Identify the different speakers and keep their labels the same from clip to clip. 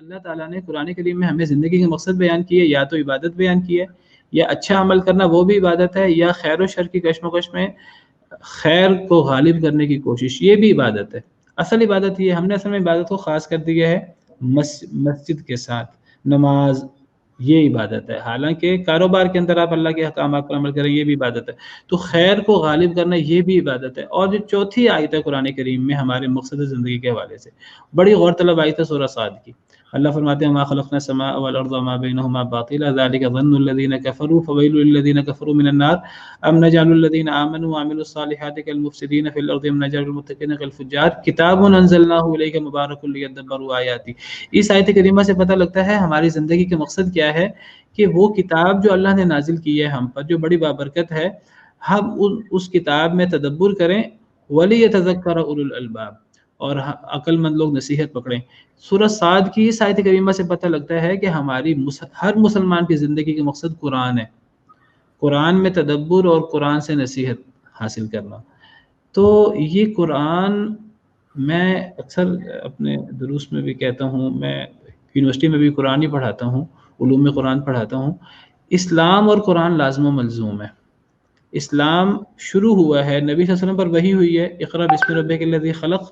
Speaker 1: اللہ تعالیٰ نے قرآن کریم میں ہمیں زندگی کا مقصد بیان کیا ہے، یا تو عبادت بیان کی ہے، یا اچھا عمل کرنا وہ بھی عبادت ہے، یا خیر و شر کی کشمکش میں خیر کو غالب کرنے کی کوشش، یہ بھی عبادت ہے۔ اصل عبادت یہ، ہم نے اصل میں عبادت کو خاص کر دیا ہے مسجد کے ساتھ، نماز یہ عبادت ہے، حالانکہ کاروبار کے اندر آپ اللہ کے احکامات پر عمل کریں یہ بھی عبادت ہے، تو خیر کو غالب کرنا یہ بھی عبادت ہے۔ اور جو چوتھی آیت ہے قرآن کریم میں ہمارے مقصد زندگی کے حوالے سے بڑی غور طلب آیت ہے، سورہ صاد کی۔ اللہ فرماتے ہیں ما خلقنا السماء والارض وما بينهما باطلا ذلك ظن الذين كفروا فويل للذين كفروا من النار ام نجعل الذين امنوا وعملوا الصالحات كالمفسدين في الارض ام نجعل المتقين كالفجار كتاب انزلناه اليك مبارك ليدبروا آیاته۔ اس آیت کریمہ سے پتہ لگتا ہے ہماری زندگی کا مقصد کیا ہے، کہ وہ کتاب جو اللہ نے نازل کی ہے ہم پر، جو بڑی بابرکت ہے، ہم اس کتاب میں تدبر کریں، وَلِيَتَذَكَّرَ أُولُو الْأَلْبَابِ، اور عقل مند لوگ نصیحت پکڑیں۔ سورہ صاد کی اس آیت کریمہ سے پتہ لگتا ہے کہ ہماری ہر مسلمان کی زندگی کا مقصد قرآن ہے، قرآن میں تدبر اور قرآن سے نصیحت حاصل کرنا۔ تو یہ قرآن، میں اکثر اپنے دروس میں بھی کہتا ہوں، میں یونیورسٹی میں بھی قرآن ہی پڑھاتا ہوں، علوم میں قرآن پڑھاتا ہوں، اسلام اور قرآن لازم و ملزوم ہے۔ اسلام شروع ہوا ہے، نبی صلی اللہ علیہ وسلم پر وحی ہوئی ہے، اقرأ بسم ربک الذی خلق،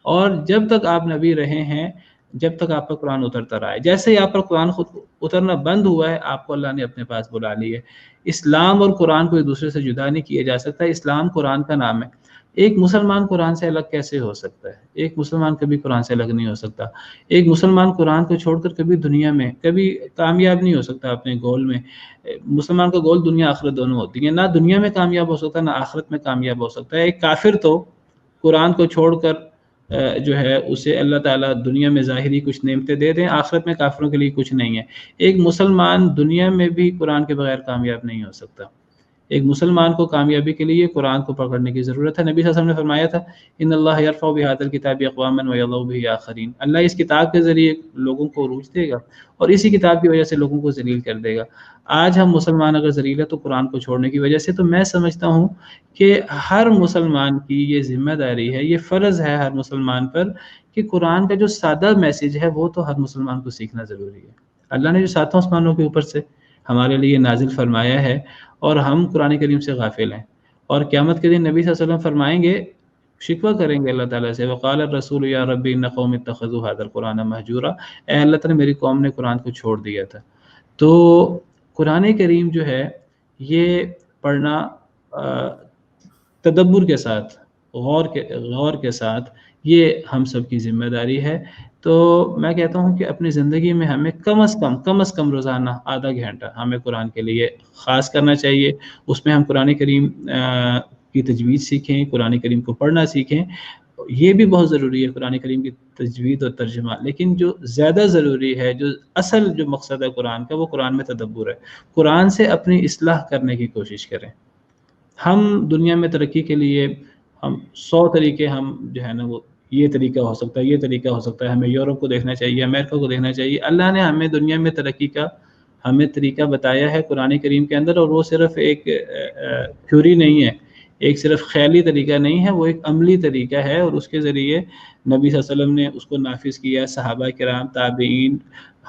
Speaker 1: اور جب تک آپ نبی رہے ہیں، جب تک آپ پر قرآن اترتا رہا ہے، جیسے ہی آپ پر قرآن خود اترنا بند ہوا ہے، آپ کو اللہ نے اپنے پاس بلا لی ہے۔ اسلام اور قرآن کو ایک دوسرے سے جدا نہیں کیا جا سکتا، اسلام قرآن کا نام ہے۔ ایک مسلمان قرآن سے الگ کیسے ہو سکتا ہے؟ ایک مسلمان کبھی قرآن سے الگ نہیں ہو سکتا۔ ایک مسلمان قرآن کو چھوڑ کر کبھی دنیا میں کبھی کامیاب نہیں ہو سکتا اپنے گول میں۔ مسلمان کا گول دنیا آخرت دونوں ہوتی ہے، نہ دنیا میں کامیاب ہو سکتا نہ آخرت میں کامیاب ہو سکتا ہے۔ ایک کافر تو قرآن کو چھوڑ کر جو ہے اسے اللہ تعالیٰ دنیا میں ظاہری کچھ نعمتیں دے دیں، آخرت میں کافروں کے لیے کچھ نہیں ہے۔ ایک مسلمان دنیا میں بھی قرآن کے بغیر کامیاب نہیں ہو سکتا۔ ایک مسلمان کو کامیابی کے لیے قرآن کو پکڑنے کی ضرورت ہے۔ نبی صلی اللہ علیہ وسلم نے فرمایا تھا ان اللہ یرفع بہذا الکتاب اقواما ویضع بہ آخرین، اللہ اس کتاب کے ذریعے لوگوں کو عروج دے گا اور اسی کتاب کی وجہ سے لوگوں کو ذلیل کر دے گا۔ آج ہم مسلمان اگر ذلیل ہے تو قرآن کو چھوڑنے کی وجہ سے۔ تو میں سمجھتا ہوں کہ ہر مسلمان کی یہ ذمہ داری ہے، یہ فرض ہے ہر مسلمان پر، کہ قرآن کا جو سادہ میسیج ہے وہ تو ہر مسلمان کو سیکھنا ضروری ہے۔ اللہ نے جو ساتوں آسمانوں کے اوپر سے ہمارے لیے نازل فرمایا ہے اور ہم قرآن کریم سے غافل ہیں، اور قیامت کے دن نبی صلی اللہ علیہ وسلم فرمائیں گے، شکوہ کریں گے اللہ تعالیٰ سے، وقال الرسول یا ربی ان قوم اتخذوا هذا القرآن مہجورا، اے اللہ تعالیٰ میری قوم نے قرآن کو چھوڑ دیا تھا۔ تو قرآن کریم جو ہے یہ پڑھنا تدبر کے ساتھ، غور کے ساتھ، یہ ہم سب کی ذمہ داری ہے۔ تو میں کہتا ہوں کہ اپنی زندگی میں ہمیں کم از کم روزانہ آدھا گھنٹہ ہمیں قرآن کے لیے خاص کرنا چاہیے۔ اس میں ہم قرآن کریم کی تجوید سیکھیں، قرآن کریم کو پڑھنا سیکھیں، یہ بھی بہت ضروری ہے قرآن کریم کی تجوید اور ترجمہ، لیکن جو زیادہ ضروری ہے، جو اصل جو مقصد ہے قرآن کا، وہ قرآن میں تدبر ہے۔ قرآن سے اپنی اصلاح کرنے کی کوشش کریں۔ ہم دنیا میں ترقی کے لیے ہم 100 طریقے، ہم جو ہے نا وہ یہ طریقہ ہو سکتا ہے، یہ طریقہ ہو سکتا ہے، ہمیں یورپ کو دیکھنا چاہیے، امریکہ کو دیکھنا چاہیے۔ اللہ نے ہمیں دنیا میں ترقی کا ہمیں طریقہ بتایا ہے قرآن کریم کے اندر، اور وہ صرف ایک تھیوری نہیں ہے، ایک صرف خیالی طریقہ نہیں ہے، وہ ایک عملی طریقہ ہے، اور اس کے ذریعے نبی صلی اللہ علیہ وسلم نے اس کو نافذ کیا، صحابہ کرام، تابعین۔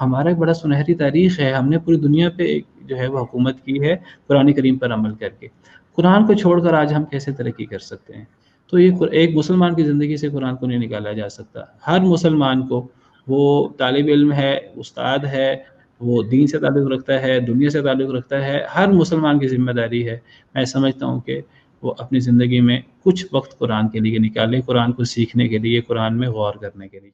Speaker 1: ہمارا ایک بڑا سنہری تاریخ ہے، ہم نے پوری دنیا پہ ایک جو ہے وہ حکومت کی ہے قرآن کریم پر عمل کر کے۔ قرآن کو چھوڑ کر آج ہم کیسے ترقی کر سکتے ہیں؟ تو یہ ایک مسلمان کی زندگی سے قرآن کو نہیں نکالا جا سکتا۔ ہر مسلمان کو، وہ طالب علم ہے، استاد ہے، وہ دین سے تعلق رکھتا ہے، دنیا سے تعلق رکھتا ہے، ہر مسلمان کی ذمہ داری ہے، میں سمجھتا ہوں کہ وہ اپنی زندگی میں کچھ وقت قرآن کے لیے نکالے، قرآن کو سیکھنے کے لیے، قرآن میں غور کرنے کے لیے۔